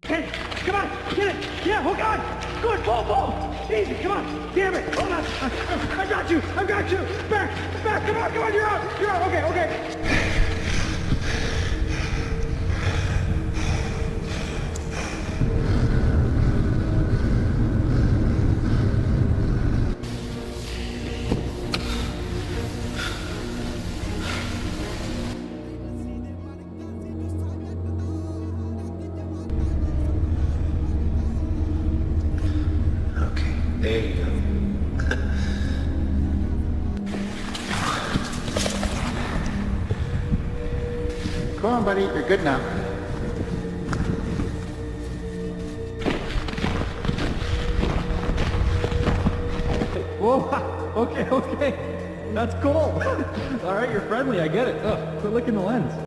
Okay, come on, get it. Yeah, hook on. Good, pull. Easy, come on. Damn it. Hold on. I got you. Back. Come on. You're out. Okay. There you go. Come on, buddy. You're good now. Whoa, okay. That's cool. All right, you're friendly, I get it. Quit licking the lens.